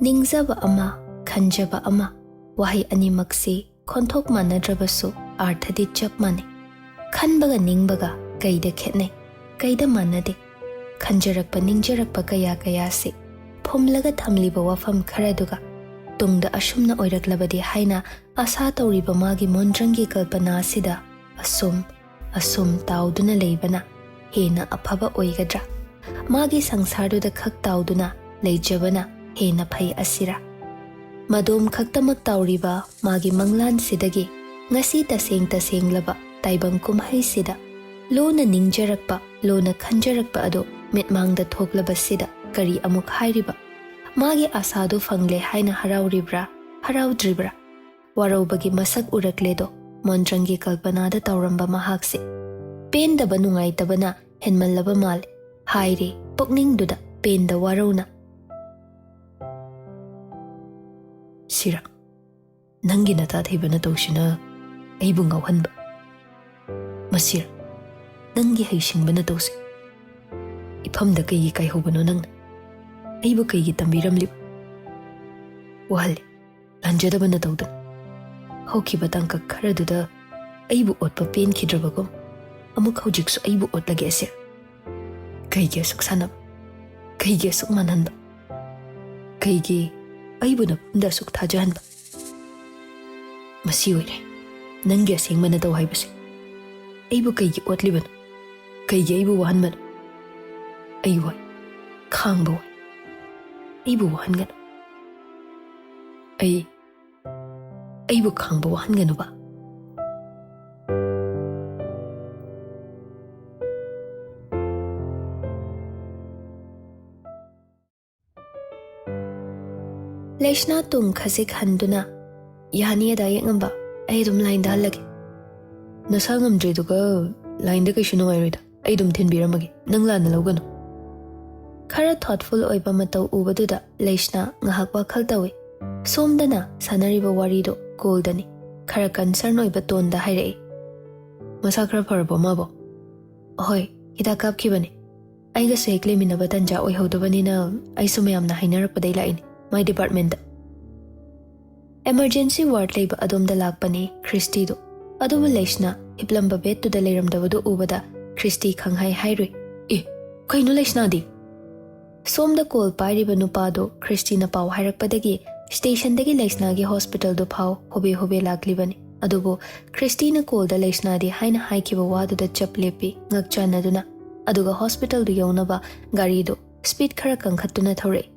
ꯅꯤꯡꯖꯕ ꯑꯃ ꯈꯟꯖꯕ ꯑꯃ ꯋꯥꯍꯩ ꯑꯅꯤꯃꯛꯁꯤ ꯈꯣꯟꯊꯣꯛ ꯃꯥꯟꯅꯗ꯭ꯔꯕꯁꯨ ꯑꯥꯔꯊꯗꯤ ꯆꯞ ꯃꯥꯟꯅꯩ ꯈꯟꯕꯒ ꯅꯤꯡꯕꯒ ꯀꯩꯗ ꯈꯦꯠꯅꯩ ꯀꯩꯗ ꯃꯥꯟꯅꯗꯦ ꯈꯟꯖꯔꯛꯄ ꯅꯤꯡꯖꯔꯛꯄ ꯀꯌꯥꯁꯤ ꯐꯨꯝꯂꯒ ꯊꯝꯂꯤꯕ ꯋꯥꯐꯝ ꯈꯔꯗꯨꯒ ꯇꯨꯡꯗ ꯑꯁꯨꯝꯅ ꯑꯣꯏꯔꯛꯂꯕꯗꯤ ꯍꯥꯏꯅ ꯑꯁꯥ ꯇꯧꯔꯤꯕ ꯃꯥꯒꯤ ꯃꯣꯟꯗ꯭ꯔꯪꯒꯤ ꯀꯜꯄꯅꯥ ꯑꯁꯤꯗ ꯑꯁꯨꯝ ꯇꯥꯎꯗꯨꯅ ꯂꯩꯕꯅ ꯍꯦꯟꯅ ꯑꯐꯕ ꯑꯣꯏꯒꯗ꯭ꯔꯥ ꯃꯥꯒꯤ ꯁꯪꯁꯥꯔꯗꯨꯗ ꯈꯛ ꯇꯥꯎꯗꯨꯅ ꯂꯩꯖꯕꯅ ꯍꯦꯟꯅ ꯐꯩ ꯑꯁꯤꯔꯥ ꯃꯗꯣꯝ ꯈꯛꯇꯃꯛ ꯇꯥꯎꯔꯤꯕ ꯃꯥꯒꯤ ꯃꯪꯂꯥꯟꯁꯤꯗꯒꯤ ꯉꯁꯤ ꯇꯁꯦꯡꯂꯕ ꯇꯥꯏꯕꯪ ꯀꯨꯝꯍꯩꯁꯤꯗ ꯂꯣꯅ ꯅꯤꯡꯖꯔꯛꯄ ꯂꯣꯅ ꯈꯟꯖꯔꯛꯄ ꯑꯗꯣ ꯃꯤꯠꯃꯥꯡꯗ ꯊꯣꯛꯂꯕꯁꯤꯗ ꯀꯔꯤ ꯑꯃꯨꯛ ꯍꯥꯏꯔꯤꯕ ꯃꯥꯒꯤ ꯑꯁꯥꯗꯨ ꯐꯪꯂꯦ ꯍꯥꯏꯅ ꯍꯔꯥꯎꯔꯤꯕ꯭ꯔꯥ ꯍꯔꯥꯎꯗ꯭ꯔꯤꯕ꯭ꯔꯥ ꯋꯥꯔꯧꯕꯒꯤ ꯃꯁꯛ ꯎꯔꯛꯂꯦꯗꯣ ꯃꯣꯟꯗ꯭ꯔꯪꯒꯤ ꯀꯜꯄꯅꯥꯗ ꯇꯧꯔꯝꯕ ꯃꯍꯥꯛꯁꯦ ꯄꯦꯟꯗꯕ ꯅꯨꯡꯉꯥꯏꯇꯕꯅ ꯍꯦꯟꯃꯜꯂꯕ ꯃꯥꯜꯂꯦ ꯍꯥꯏꯔꯦ ꯄꯨꯛꯅꯤꯡꯗꯨꯗ ꯄꯦꯟꯗ ꯋꯥꯔꯧꯅ ꯁꯤꯔꯥ ꯅꯪꯒꯤ ꯅꯇꯥꯊꯩꯕꯅ ꯇꯧꯁꯤꯅ ꯑꯩꯕꯨ ꯉꯥꯎꯍꯟꯕ ꯃꯁꯤꯔꯥ ꯅꯪꯒꯤ ꯍꯩꯁꯤꯡꯕꯅ ꯇꯧꯁꯤ ꯏꯐꯝꯗ ꯀꯩꯒꯤ ꯀꯥꯏꯍꯧꯕꯅꯣ ꯅꯪꯅ ꯑꯩꯕꯨ ꯀꯩꯒꯤ ꯇꯝꯕꯤꯔꯝꯂꯤꯕ ꯋꯥꯍꯜꯂꯤ ꯂꯥꯟꯖꯗꯕꯅ ꯇꯧꯗꯅ ꯍꯧꯈꯤꯕ ꯇꯥꯡꯀꯛ ꯈꯔꯗꯨꯗ ꯑꯩꯕꯨ ꯑꯣꯠꯄ ꯄꯦꯟꯈꯤꯗ꯭ꯔꯕꯒꯨꯝ ꯑꯃꯨꯛ ꯍꯧꯖꯤꯛꯁꯨ ꯑꯩꯕꯨ ꯑꯣꯠꯂꯒꯦ ꯑꯁꯦ ꯀꯩꯒꯤ ꯑꯁꯨꯛ ꯁꯥꯟꯅꯕ ꯀꯩꯒꯤ ꯑꯁꯨꯛ ꯃꯥꯟꯍꯟꯕ ꯀꯩꯒꯤ ꯑꯩꯕꯨ ꯅꯄꯨꯟꯗ ꯑꯁꯨꯛ ꯊꯥꯖꯍꯟꯕ ꯃꯁꯤ ꯑꯣꯏꯔꯦ ꯅꯪꯒꯤ ꯑꯁꯦꯡꯕꯅ ꯇꯧ ꯍꯥꯏꯕꯁꯦ ꯑꯩꯕꯨ ꯀꯩꯒꯤ ꯑꯣꯠꯂꯤꯕꯅꯣ ꯀꯩꯒꯤ ꯑꯩꯕꯨ ꯋꯥꯍꯟꯕꯅꯣ ꯑꯩ ꯋꯥꯏ ꯈꯥꯡꯕ ꯋꯥꯏ ꯑꯩꯕꯨ ꯋꯥꯍꯟꯒꯅꯨ ꯑꯩꯕꯨ ꯈꯥꯡꯕ ꯋꯥꯍꯟꯒꯅꯨꯕ ꯂꯩꯁꯅꯥ ꯇꯨꯡ ꯈꯖꯤꯛ ꯍꯟꯗꯨꯅ ꯌꯥꯅꯤ ꯑꯗꯥ ꯌꯦꯛꯉꯝꯕ ꯑꯩ ꯑꯗꯨꯝ ꯂꯥꯏꯟꯗ ꯍꯜꯂꯒꯦ ꯅꯁꯥ ꯉꯝꯗ꯭ꯔꯦꯗꯨꯒ ꯂꯥꯏꯟꯗ ꯀꯩꯁꯨ ꯅꯨꯡꯉꯥꯏꯔꯣꯏꯗ ꯑꯩ ꯑꯗꯨꯝ ꯊꯤꯟꯕꯤꯔꯝꯃꯒꯦ ꯅꯪ ꯂꯥꯟꯅ ꯂꯧꯒꯅꯨ ꯈꯔ ꯊꯣꯠꯐꯨꯜ ꯑꯣꯏꯕ ꯃꯇꯧ ꯎꯕꯗꯨꯗ ꯂꯩꯁꯅꯥ ꯉꯥꯏꯍꯥꯛ ꯋꯥꯈꯜ ꯇꯧꯏ ꯁꯣꯝꯗꯅ ꯁꯥꯟꯅꯔꯤꯕ ꯋꯥꯔꯤꯗꯣ ꯀꯣꯜꯗꯅꯤ ꯈꯔ ꯀꯟꯁꯔꯟ ꯑꯣꯏꯕ ꯇꯣꯟꯗ ꯍꯥꯏꯔꯛꯏ ꯃꯁꯥ ꯈꯔ ꯐꯔꯕꯣ ꯃꯥꯕꯣ ꯑꯍꯣꯏ ꯍꯤꯗꯥꯛ ꯀꯥꯞꯈꯤꯕꯅꯤ ꯑꯩꯒꯁꯨ ꯍꯦꯛ ꯂꯩꯃꯤꯟꯅꯕ ꯇꯟꯖꯥ ꯑꯣꯏꯍꯧꯗꯕꯅꯤꯅ ꯑꯩꯁꯨ ꯃꯌꯥꯝꯅ ꯍꯥꯏꯅꯔꯛꯄꯗꯩ ꯂꯥꯛꯏꯅꯤ ꯃꯥꯏ ꯗꯤꯄꯥꯔꯠꯃꯦꯟꯇ ꯑꯦꯃꯔꯖꯦꯟꯁꯤ ꯋꯥꯔꯗ ꯂꯩꯕ ꯑꯗꯣꯝꯗ ꯂꯥꯛꯄꯅꯤ ꯈ꯭ꯔꯤꯁꯇꯤꯗꯣ ꯑꯗꯨꯕꯨ ꯂꯩꯁꯅꯥ ꯍꯤꯞꯂꯝꯕ ꯕꯦꯗꯇꯨꯗ ꯂꯩꯔꯝꯗꯕꯗꯨ ꯎꯕꯗ ꯈ꯭ꯔꯤꯁꯇꯤ ꯈꯪꯍꯥꯏ ꯍꯥꯏꯔꯨꯏ ꯀꯩꯅꯣ ꯂꯩꯁꯅꯥꯗꯤ ꯁꯣꯝꯗ ꯀꯣꯜ ꯄꯥꯏꯔꯤꯕ ꯅꯨꯄꯥꯗꯣ ꯈ꯭ꯔꯤꯁꯇꯤꯅ ꯄꯥꯎ ꯍꯥꯏꯔꯛꯄꯗꯒꯤ ꯁ꯭ꯇꯦꯁꯟꯗꯒꯤ ꯂꯩꯁꯅꯥꯒꯤ ꯍꯣꯁꯄꯤꯇꯥꯜꯗꯨ ꯐꯥꯎ ꯍꯣꯕꯦ ꯂꯥꯛꯂꯤꯕꯅꯤ ꯑꯗꯨꯕꯨ ꯈ꯭ꯔꯤꯁꯇꯤꯅ ꯀꯣꯜꯗ ꯂꯩꯁꯅꯥꯗꯤ ꯍꯥꯏꯅ ꯍꯥꯏꯈꯤꯕ ꯋꯥꯗꯨꯗ ꯆꯞ ꯂꯦꯞꯄꯤ ꯉꯛ ꯆꯥꯟꯅꯗꯨꯅ ꯑꯗꯨꯒ ꯍꯣꯁꯄꯤꯇꯥꯜꯗꯨ ꯌꯧꯅꯕ ꯒꯥꯔꯤꯗꯣ ꯁ꯭ꯄꯤꯗ ꯈꯔ ꯀꯟꯈꯠꯇꯨꯅ ꯊꯧꯔꯛꯏ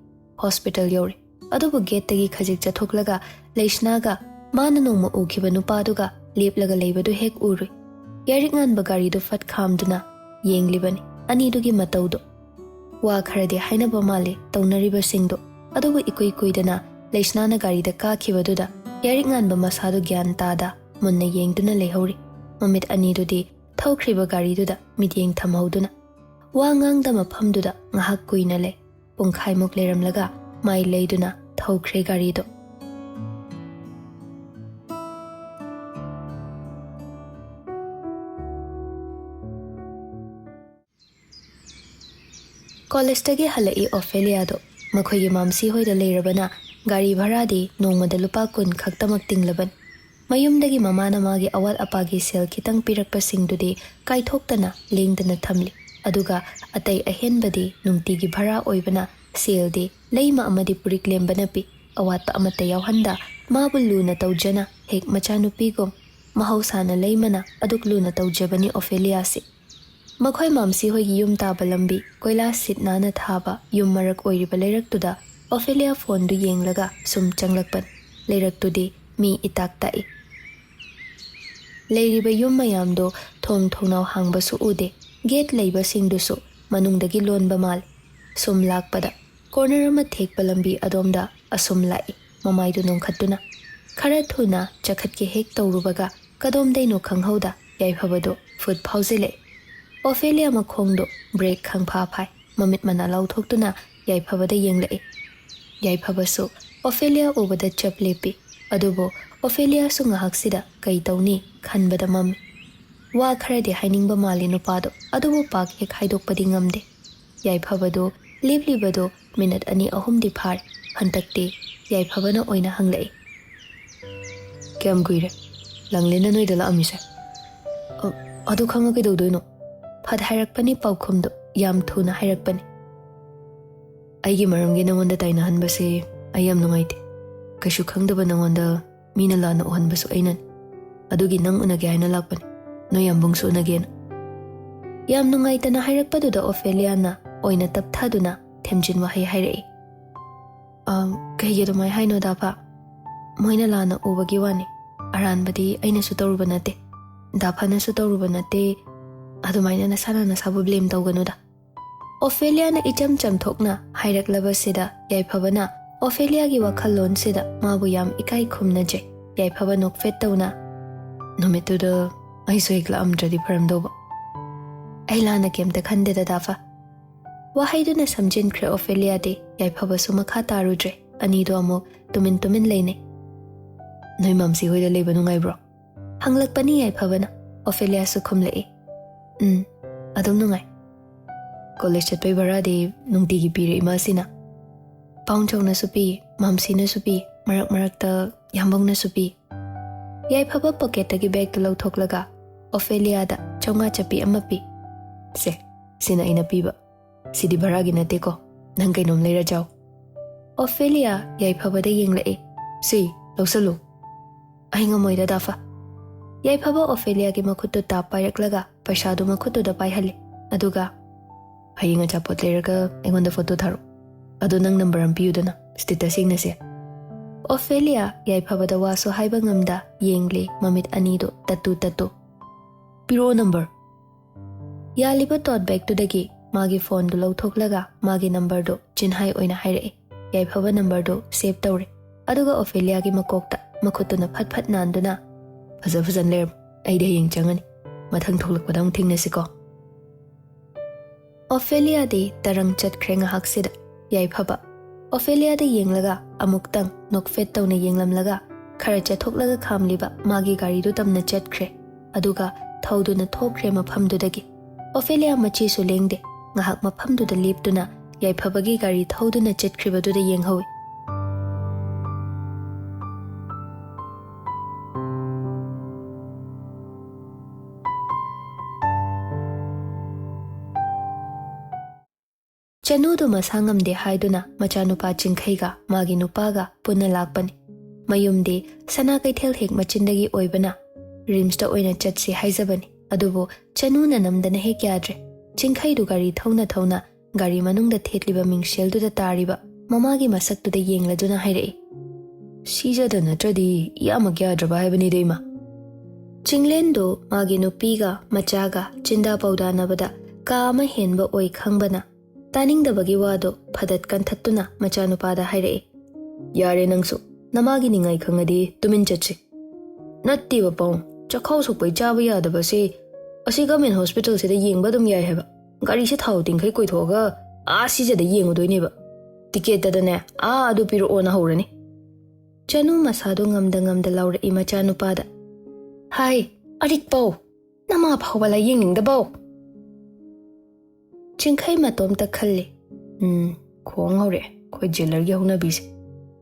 ꯍꯣꯁꯄꯤꯇꯥꯜ ꯌꯧꯔꯦ ꯑꯗꯨꯕꯨ ꯒꯦꯠꯇꯒꯤ ꯈꯖꯤꯛ ꯆꯠꯊꯣꯛꯂꯒ ꯂꯩꯁꯅꯥꯒ ꯃꯥꯅ ꯅꯣꯡꯃ ꯎꯈꯤꯕ ꯅꯨꯄꯥꯗꯨꯒ ꯂꯦꯞꯂꯒ ꯂꯩꯕꯗꯨ ꯍꯦꯛ ꯎꯔꯨꯏ ꯌꯥꯔꯤꯛ ꯉꯥꯟꯕ ꯒꯥꯔꯤꯗꯨ ꯐꯠ ꯈꯥꯝꯗꯨꯅ ꯌꯦꯡꯂꯤꯕꯅꯤ ꯑꯅꯤꯗꯨꯒꯤ ꯃꯇꯧꯗꯣ ꯋꯥ ꯈꯔꯗꯤ ꯍꯥꯏꯅꯕ ꯃꯥꯜꯂꯤ ꯇꯧꯅꯔꯤꯕꯁꯤꯡꯗꯣ ꯑꯗꯨꯕꯨ ꯏꯀꯨꯏ ꯀꯨꯏꯗꯅ ꯂꯩꯁꯅꯥꯅ ꯒꯥꯔꯤꯗ ꯀꯥꯈꯤꯕꯗꯨꯗ ꯌꯥꯔꯤꯛ ꯉꯥꯟꯕ ꯃꯁꯥꯗꯨ ꯒ꯭ꯌꯥꯟ ꯇꯥꯗ ꯃꯨꯟꯅ ꯌꯦꯡꯗꯨꯅ ꯂꯩꯍꯧꯔꯤ ꯃꯃꯤꯠ ꯑꯅꯤꯗꯨꯗꯤ ꯊꯧꯈ꯭ꯔꯤꯕ ꯒꯥꯔꯤꯗꯨꯗ ꯃꯤꯠꯌꯦꯡ ꯊꯝꯍꯧꯗꯨꯅ ꯋꯥ ꯉꯥꯡꯗ ꯃꯐꯝꯗꯨꯗ ꯉꯥꯏꯍꯥꯛ ꯀꯨꯏꯅ ꯂꯩ ꯄꯨꯡꯈꯥꯏꯃꯨꯛ ꯂꯩꯔꯝꯂꯒ ꯃꯥꯏ ꯂꯩꯗꯨꯅ ꯊꯧꯈ꯭ꯔꯦ ꯒꯥꯔꯤꯗꯣ ꯀꯣꯂꯦꯖꯇꯒꯤ ꯍꯜꯂꯛꯏ ꯑꯣꯐꯦꯂꯤꯌꯥꯗꯣ ꯃꯈꯣꯏꯒꯤ ꯃꯥꯝꯁꯤ ꯍꯣꯏꯗ ꯂꯩꯔꯕꯅ ꯒꯥꯔꯤ ꯚꯔꯥꯗꯤ ꯅꯣꯡꯃꯗ ꯂꯨꯄꯥ 10 ꯈꯛꯇꯃꯛ ꯇꯤꯡꯂꯕꯅꯤ ꯃꯌꯨꯝꯗꯒꯤ ꯃꯃꯥꯅ ꯃꯥꯒꯤ ꯑꯋꯥꯠ ꯑꯄꯥꯒꯤ ꯁꯦꯜ ꯈꯤꯇꯪ ꯄꯤꯔꯛꯄꯁꯤꯡꯗꯨꯗꯤ ꯀꯥꯏꯊꯣꯛꯇꯅ ꯂꯦꯡꯗꯅ ꯊꯝꯂꯤ ꯑꯗꯨꯒ ꯑꯇꯩ ꯑꯍꯦꯟꯕꯗꯤ ꯅꯨꯡꯇꯤꯒꯤ ꯚꯔꯥ ꯑꯣꯏꯕꯅ ꯁꯦꯜꯗꯤ ꯂꯩꯃ ꯑꯃꯗꯤ ꯄꯨꯔꯤꯛ ꯂꯦꯝꯕꯅ ꯄꯤ ꯑꯋꯥꯠꯄ ꯑꯃꯠꯇ ꯌꯥꯎꯍꯟꯗ ꯃꯥꯕꯨ ꯂꯨꯅ ꯇꯧꯖꯅ ꯍꯦꯛ ꯃꯆꯥꯅꯨꯄꯤꯒꯨꯝ ꯃꯍꯧꯁꯥꯅ ꯂꯩꯃꯅ ꯑꯗꯨꯛ ꯂꯨꯅ ꯇꯧꯖꯕꯅꯤ ꯑꯣꯐꯦꯂꯤꯌꯥꯁꯤ ꯃꯈꯣꯏ ꯃꯥꯝꯁꯤ ꯍꯣꯏꯒꯤ ꯌꯨꯝ ꯇꯥꯕ ꯂꯝꯕꯤ ꯀꯣꯏꯂꯥꯁ ꯁꯤꯠ ꯅꯥꯟꯅ ꯊꯥꯕ ꯌꯨꯝ ꯃꯔꯛ ꯑꯣꯏꯔꯤꯕ ꯂꯩꯔꯛꯇꯨꯗ ꯑꯣꯐꯦꯂꯤꯌꯥ ꯐꯣꯟꯗꯨ ꯌꯦꯡꯂꯒ ꯁꯨꯝ ꯆꯪꯂꯛꯄꯅꯤ ꯂꯩꯔꯛꯇꯨꯗꯤ ꯃꯤ ꯏꯇꯥꯛ ꯇꯥꯛꯏ ꯂꯩꯔꯤꯕ ꯌꯨꯝ ꯃꯌꯥꯝꯗꯣ ꯊꯣꯡ ꯊꯣꯡꯅꯥꯎ ꯍꯥꯡꯕꯁꯨ ꯎꯗꯦ ꯒꯦꯠ ꯂꯩꯕꯁꯤꯡꯗꯨꯁꯨ ꯃꯅꯨꯡꯗꯒꯤ ꯂꯣꯟꯕ ꯃꯥꯜꯂꯤ ꯁꯨꯝ ꯂꯥꯛꯄꯗ ꯀꯣꯔꯅꯔ ꯑꯃ ꯊꯦꯛꯄ ꯂꯝꯕꯤ ꯑꯗꯣꯝꯗ ꯑꯁꯨꯝ ꯂꯥꯛꯏ ꯃꯃꯥꯏꯗꯨ ꯅꯣꯡꯈꯠꯇꯨꯅ ꯈꯔ ꯊꯨꯅ ꯆꯈꯠꯀꯦ ꯍꯦꯛ ꯇꯧꯔꯨꯕꯒ ꯀꯗꯣꯝꯗꯩꯅꯣ ꯈꯪꯍꯧꯗ ꯌꯥꯏꯐꯕꯗꯣ ꯐꯨꯠ ꯐꯥꯎꯖꯤꯜꯂꯛꯏ ꯑꯣꯐꯦꯂꯤꯌꯥ ꯃꯈꯣꯡꯗꯣ ꯕ꯭ꯔꯦꯛ ꯈꯪꯐꯥ ꯐꯥꯏ ꯃꯃꯤꯠ ꯃꯅꯥ ꯂꯥꯎꯊꯣꯛꯇꯨꯅ ꯌꯥꯏꯐꯕꯗ ꯌꯦꯡꯂꯛꯏ ꯌꯥꯏꯐꯕꯁꯨ ꯑꯣꯐꯦꯂꯤꯌꯥ ꯎꯕꯗ ꯆꯞ ꯂꯦꯞꯄꯤ ꯑꯗꯨꯕꯨ ꯑꯣꯐꯦꯂꯤꯌꯥꯁꯨ ꯉꯥꯏꯍꯥꯛꯁꯤꯗ ꯀꯩ ꯇꯧꯅꯤ ꯈꯟꯕꯗ ꯃꯝꯃꯤ ꯋꯥ ꯈꯔꯗꯤ ꯍꯥꯏꯅꯤꯡꯕ ꯃꯥꯜꯂꯤ ꯅꯨꯄꯥꯗꯣ ꯑꯗꯨꯕꯨ ꯄꯥꯛ ꯍꯦꯛ ꯍꯥꯏꯗꯣꯛꯄꯗꯤ ꯉꯝꯗꯦ ꯌꯥꯏꯐꯕꯗꯣ ꯂꯦꯞꯂꯤꯕꯗꯣ ꯃꯤꯅꯠ 2-3ꯗꯤ ꯐꯥꯔꯦ hantакti Yaiphabana oina hanglai. Kiam kuire langlena noida la amise. Adu khanga kaidodoino. Phad hairakpani paukhomdo yam thuna hairakpani. Aigi maramgi nangonda taina hanbase ayam nungaite. Kaishu khangdaba nangonda mina lana ohanbasu ainan. Adugi nang unage haina lakpani. No yambungsu unagena. Yam nungaitana hairakpaduda Ophelia na oina tapthaduna themjin wahai hairai. Kaigi dumai haino dapa. Moina lana ubagi wani. Aranbadi aina su tawruba nate. Dapa na su tawruba nate. Adumaina na sana na sabu blame tawganuda. Ophelia na icham cham thokna hairak sida Yaiphabana Ophelia gi wakhalon sida mabu yam ikai khumna je Yaiphaba nokfet tawna numituda aiso ikla amdradi pharamdoba ailana kemta khande da dafa wahaiduna samjin khre Ophelia de Yaiphaba suma kha tarudre ani do amo tumin leine noi mamsi hoida leba nungai bro hanglak pani Yaiphabana Ophelia su khumlei adum nungai college chatpai barade nungtigi pire imasina paung chongna supi mamsina supi marak ta yambongna supi Yaiphaba pocket tagi bag to lau thoklaga Ophelia da chonga chapi amapi se sina ina piba sidi baragi na teko nang kainom leira jaw Ophelia Yaiphaba da yenglai si lausalu ainga moida dafa Yaiphaba Ophelia gi makhutu ta pairaklaga paisa du makhutu da paihali aduga hayinga chapot leiraga engonda photo tharo adu nang number am piudana status singnase Ophelia Yaiphaba da waso haiba ngamda yengle mamit anido tatu piro number yaliba tot bag to dagi magi phone do lau thoklaga magi number do chinhai oina haire Yaiphaba number do save tawre aduga Ophelia gi makokta makhutuna phat nanduna fazan ler aide yeng changani mathang thoklakpadang thingnasiko Ophelia de tarang chat krenga haksida Yaiphaba Ophelia de yenglaga amuktang nokfet tawna yenglamlaga khara chathoklaga khamliba magi gari du tamna chat kre aduga thauduna thokre maphamdudagi Ophelia machi su lengde ngahak maphamduda leptuna Yaiphaba gi gari thauduna chatkhribaduda yenghawi Chanudu masangam de haiduna machanupa chingkhaiga magi nupaga punna lakpani mayumde sana kaithel hek machindagi oibana rimsta oina chatsi haizabani adubo chanuna namdana hek yadre chingkhai du gari thona gari manungda thetliba mingshel du da tariba mamagi masak du da yengladuna hairai sijada natradi yama gyadraba haibani deima chinglendo magi nupiga machaga chinda pauda nabada kama henba oi khangbana taning da bagi wado phadat kan thattuna machanupada hairai yare nangsu namagi ningai khangadi tumin chatsi natti ba pau chakhau sokpai chaba yada ba se asi government hospital se da yengba dum yai heba gari se thau ting khai koi thoga a si je da yengu doine ba ticket da ne a adu piro ona horani chanu masadu ngamda laura I machanupada hai arik pau nama phawala yengning da bau Chingkhai matom ta khalle khong hore khoi jailer gi hona bis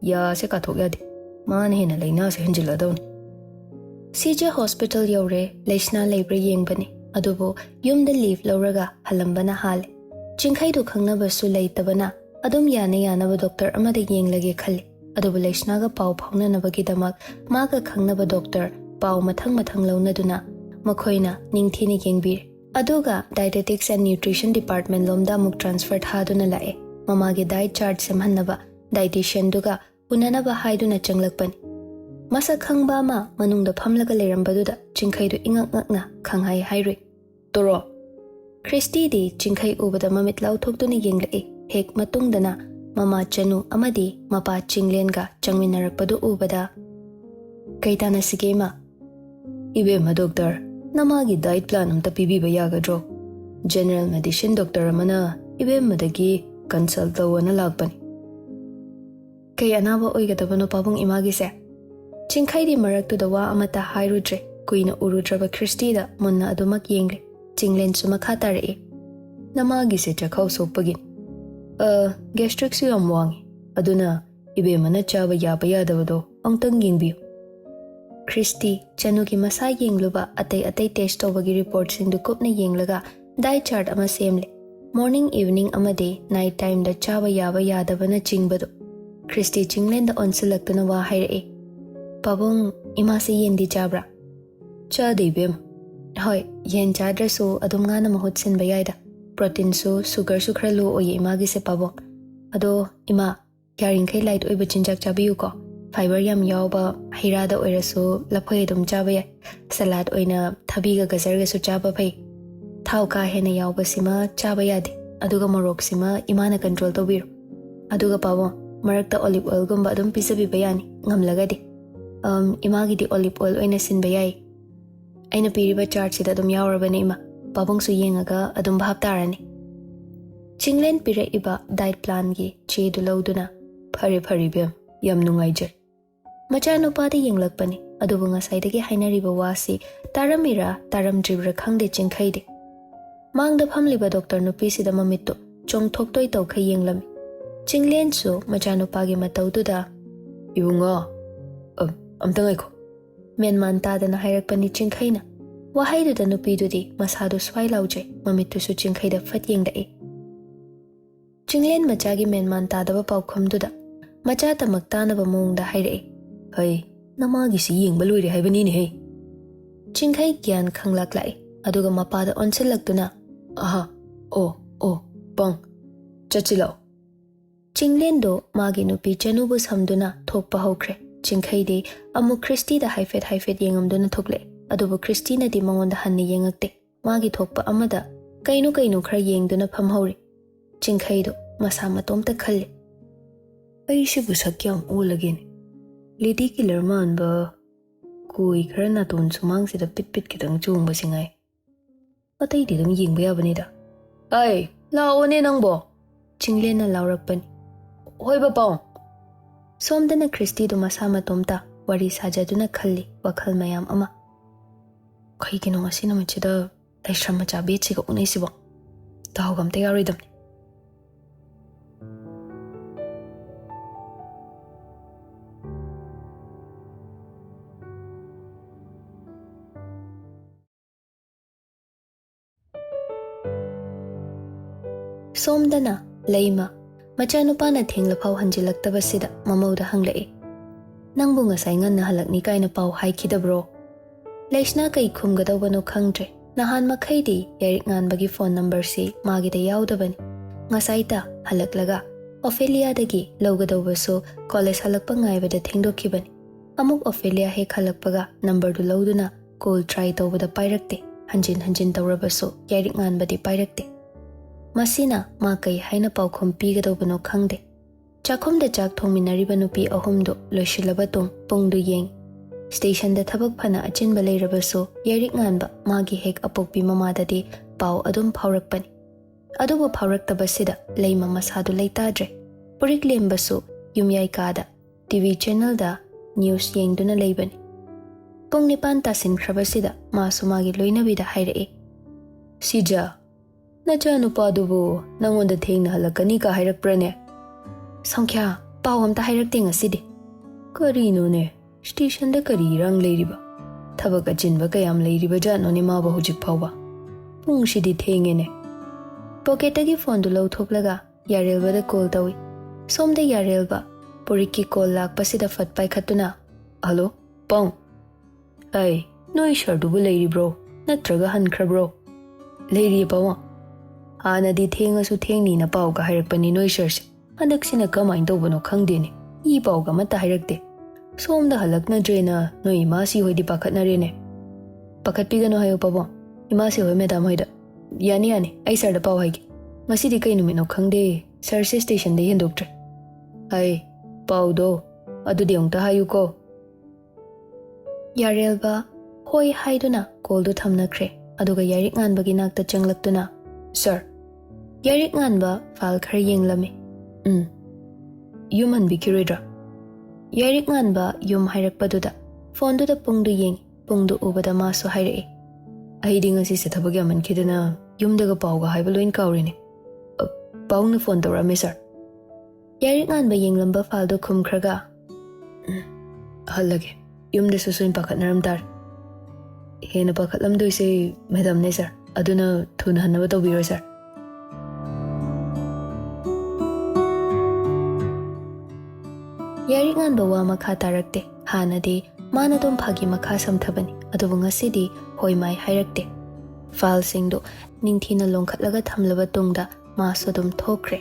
ya se ka thok ya de man he na leina se hinjila dawni CJ hospital yore leishna lebre yengbani adubo yumda leave lawraga halambana hale Chingkhai du khangna basu leitabana adum yana ba doctor amada yenglage khalle adubo leishna ga pau phawna na bagi damak maga khangna ba doctor pau mathang launa duna makhoina ningthini yengbir aduga dietetics and nutrition department lomda muk transfer thaduna lae mamage diet chart semhannaba dietitian duga unanaba haiduna changlakpan masa khangba ma manungda phamlaga lerambaduda chingkhai du ingak khanghai hairui toro Christy di chingkhai ubada mamit lau thokduna yenglai hek matungdana mama chanu amadi mapa chinglen ga changminarakpadu ubada kaitana sigema ibe ma doctor namagi diet plan amta pibiba yagadro general medicine doctor amana ibemmadagi consult tawana lakpani kay anaba oigadabano pabung imagi se chingkhai di maraktu dawa amata hairudre kuina urudraba Christy da munna adumak yengre chinglen suma khatare namagi se chakhau sopagin gastric su amwangi aduna Ibemana chaba yaba yadabado amtang yengbiyu. Christy Chanuki masa yengluba atay test tawbagi report singdu kupna yenglaga diet chart ama semle. Morning, evening amade night time da chaba yaba yadabana chingbado. Christy chinglen da onsilaktuna wa haire. Pabong imase yendi chabra. Chade ibem. Hoy, yen chadra so adum nga na mahut sin bayayda. Protein so sugar su khra lo oye imagi se pabong. Ado ima kyaring kay light oiba chinjak chabiyu ko. Fiber yam yawba hirada oirasu laphoi dum chaba yai. Salad oina thabiga gazarga su chaba phai. Thau ka hena yawba sima chaba yade. Aduga morok sima imana control to biru. Aduga pabong marakta olive oil gumba adum pisabi bayani ngamlagadi. Imagi di olive oil oina sin bayai. Aina piriba chart sida adum yawrabani ima. Pabong su yengaga adum bhab tarani. Chinglen pire iba diet plan gi che du lauduna. Phari bem yam nungaijai. Machano pa de yenglakpani adubu ngasai dagi hainariba wasi taramira taramdribra khangde chingkhaide. Mangda phamliba doctor nupi sida mamitto chongthoktoi tawkhai yenglami. Chinglen su machano pa gi mataududa Ibunga amtangaiko. Menman tadana hairakpani chingkhaina. Wahaiduda nupidudi masadu swai laujai mamittu su chingkhaida fat yengdae. Chinglen machagi menman tadaba paukhomduda macha tamak tanaba mongda hairae. Hey, namagi si yengba loire haibani ni hey. Chingkhai gyan khanglak lai aduga mapada onsilaktuna Aha, pang, chachilao. Chinglen do magi nupi chanubu samduna thokpa hokre. Chingkhai de amu Christy da haifet yengamduna thokle. Adubu Christy na di mangonda hanni yengakte. Magi thokpa amada kainu khra yengduna phamhori. Chingkhai do masa matomta khalle. Aishibu sakyam ulagin. Lady killer man ba kui khara na ton sumang sida pit kitang chung ba singai. Patay di dum yengba yabani da. Ay, lao ne nangbo. Chinglen na laurakpani. Hoy ba paung. Somdana Christy do masa matomta wari sajaduna khalli wakhal mayam ama. Kai kino ngasi na machida laishram macha bechi ka unay sibo. Taho gamte yaridam. Somdana Laima machanupa na thengla phau hanjilakta sida mamauda hanglai. Nangbu ngasai nganna halakni kaina pau haikidabro. Laishna kai khumgadawbano khangdre. Nahan makhaidi yarik nganbagi phone number si magi da yaudabani. Ngasai ta halaklaga Ophelia dagi lawgadawbaso college halakpa ngaibada thengdokhibani. Amuk Ophelia hek halakpaga number du lawduna call try tawbada pairakte. Hanjin tawrabaso yarik nganbadi pairakte. Masina ma kai haina paukhom pigadawbano khangde. Chakhom da chak thongminariba nupi ahumdo loishilaba tong pungdu yeng. Station da thabak phana achinba leirabaso yarik nganba magi hek apokpi mamadadi pau adum phaurakpani. Aduba phauraktabasida leima masadu leitadre. Purik lembaso yumyai kada TV channel da news yengduna leibani. Pung nipan tasin khrabasida masu magi loinabida hairae. Sija Nacha nupadubu nangonda thengna halakani ka hairakprane. Songkya pau amta hairakte ngasidi. Karino ne station da kari rang leiriba. Thabaka jinba kayam leiriba jano ni maba hujik phawba. Pung shidi thengene. Pocketagi phone du lawthoklaga yarelba da call tawi. Somda yarelba puriki call lakpasida fat paikhatuna. Hello, Pong. Ay, noi shardubu leiri bro. Natraga hankra bro. Leiri pawa. Hanadi thengasu thengni na pau ka hairakpani noi sharse. Hadaksina kamain tawbano khangdeni. I pau ka mata hairakte. Somda halakna drena noi imasi hoidi pakhatnarene. Pakhatpigano hayo pabo. Imasi hoi madam hoida. Yani ai sarda pau haigi. Masidi kai numino khangde sarse station de hendoktre. Ai pau do adudi ongta hayu ko. Yarelba hoi haiduna call du thamnakre. Aduga yarik nganbagi nakta changlaktuna. Sir. Yarik nganba file khar yenglami. Human bikiridra. Yarik nganba yum hairakpaduda. Phone du da pungdu yeng. Pungdu ubada maso hairae. Ahidi ngasi sa thabagi aman kidana yumdaga pauga haibaloin kaurini. Paung na phone tawrame sir. ꯌꯥꯏꯔꯤꯛ ꯉꯥꯟꯕ ꯌꯦꯡꯂꯝꯕ ꯐꯥꯏꯜꯗꯨ ꯈꯨꯝꯈ꯭ꯔꯒ ꯍꯜꯂꯒꯦ ꯌꯨꯝꯗꯁꯨ ꯁꯣꯏꯅ ꯄꯥꯈꯠꯅꯔꯝ ꯇꯥꯔꯦ ꯍꯦꯟꯅ ꯄꯥꯈꯠꯂꯝꯗꯣꯏꯁꯦ ꯃꯦꯗꯥꯝꯅꯦ ꯁꯥꯔ ꯑꯗꯨꯅ ꯊꯨꯅ ꯍꯟꯅꯕ ꯇꯧꯕꯤꯔꯣ ꯁꯥꯔ ꯌꯥꯏꯔꯤꯛ ꯉꯥꯟꯕ ꯋꯥ ꯃꯈꯥ ꯇꯥꯔꯛꯇꯦ ꯍꯥꯟꯅꯗꯤ ꯃꯥꯅ ꯑꯗꯨꯝ ꯐꯥꯒꯤ ꯃꯈꯥ ꯁꯝꯊꯕꯅꯤ ꯑꯗꯨꯕꯨ ꯉꯁꯤꯗꯤ ꯍꯣꯏ ꯃꯥꯏ ꯍꯥꯏꯔꯛꯇꯦ ꯐꯥꯏꯜꯁꯤꯡꯗꯨ ꯅꯤꯡꯊꯤꯅ ꯂꯣꯟꯈꯠꯂꯒ ꯊꯝꯂꯕ ꯇꯨꯡꯗ ꯃꯥꯁꯨ ꯑꯗꯨꯝ ꯊꯣꯛꯈ꯭ꯔꯦ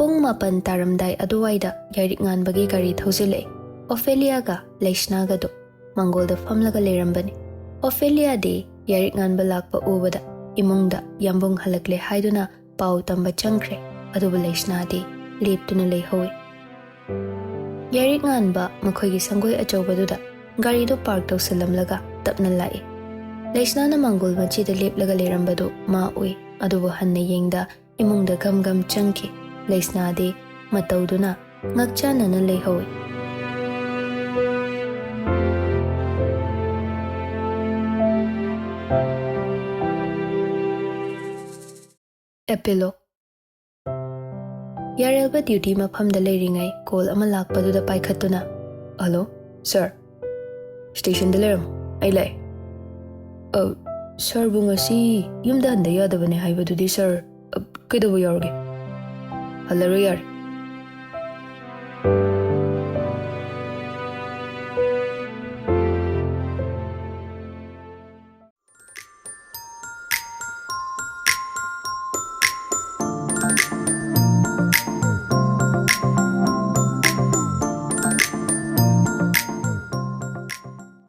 ꯄꯨꯡ 4 ꯇꯥꯔꯝꯗꯥꯏ ꯑꯗꯨꯋꯥꯏꯗ ꯌꯥꯏꯔꯤꯛ ꯉꯥꯟꯕꯒꯤ ꯒꯥꯔꯤ ꯊꯧꯖꯤꯜꯂꯛꯑꯦ ꯑꯣꯐꯦꯂꯤꯌꯥꯒ ꯂꯩꯁꯅꯥꯒꯗꯣ ꯃꯥꯡꯒꯣꯜꯗ ꯐꯝꯂꯒ ꯂꯩꯔꯝꯕꯅꯤ ꯑꯣꯐꯦꯂꯤꯌꯥꯗꯤ ꯌꯥꯏꯔꯤꯛ ꯉꯥꯟꯕ ꯂꯥꯛꯄ ꯎꯕꯗ ꯏꯃꯨꯡꯗ ꯌꯥꯝꯕꯨꯡ ꯍꯜꯂꯛꯂꯦ ꯍꯥꯏꯗꯨꯅ ꯄꯥꯎ ꯇꯝꯕ ꯆꯪꯈ꯭ꯔꯦ ꯑꯗꯨꯕꯨ ꯂꯩꯁꯅꯥꯗꯤ ꯂꯦꯞꯇꯨꯅ ꯂꯩꯍꯧꯏ ꯌꯥꯏꯔꯤꯛ ꯉꯥꯟꯕ ꯃꯈꯣꯏꯒꯤ ꯁꯪꯒꯣꯏ ꯑꯆꯧꯕꯗꯨꯗ ꯒꯥꯔꯤꯗꯨ ꯄꯥꯔꯛ ꯇꯧꯁꯤꯜꯂꯝꯂꯒ ꯇꯞꯅ ꯂꯥꯛꯏ ꯂꯩꯁꯅꯥꯅ ꯃꯥꯡꯒꯣꯜ ꯃꯆꯤꯗ ꯂꯦꯞꯂꯒ ꯂꯩꯔꯝꯕꯗꯨ ꯃꯥ ꯎꯏ ꯑꯗꯨꯕꯨ ꯍꯟꯅ ꯌꯦꯡꯗ ꯏꯃꯨꯡꯗ ꯒꯝ ꯒꯝ ꯆꯪꯈꯤ ꯂꯩꯁꯅꯥꯗꯤ ꯃꯇꯧꯗꯨꯅ ꯉꯛꯆꯥꯟꯅꯅ ꯂꯩꯍꯧꯏ ꯑꯦꯄꯤꯂꯣꯒ ꯌꯥꯔꯦꯜꯕ ꯗ꯭ꯌꯨꯇꯤ ꯃꯐꯝꯗ ꯂꯩꯔꯤꯉꯩ ꯀꯣꯜ ꯑꯃ ꯂꯥꯛꯄꯗꯨꯗ ꯄꯥꯏꯈꯠꯇꯨꯅ ꯍꯜꯂꯣ ꯁꯥꯔ ꯁ꯭ꯇꯦꯁꯟꯗ ꯂꯩꯔꯝꯃꯣ ꯑꯩ ꯂꯥꯛꯑꯦ ꯁꯥꯔꯕꯨ ꯉꯁꯤ ꯌꯨꯝꯗ ꯍꯟꯗ ꯌꯥꯗꯕꯅꯦ ꯍꯥꯏꯕꯗꯨꯗꯤ ꯁꯥꯔ ꯀꯩꯗꯧꯕ ꯌꯥꯎꯔꯒꯦ ꯍꯜꯂꯔꯣꯏ ꯌꯥꯔꯦ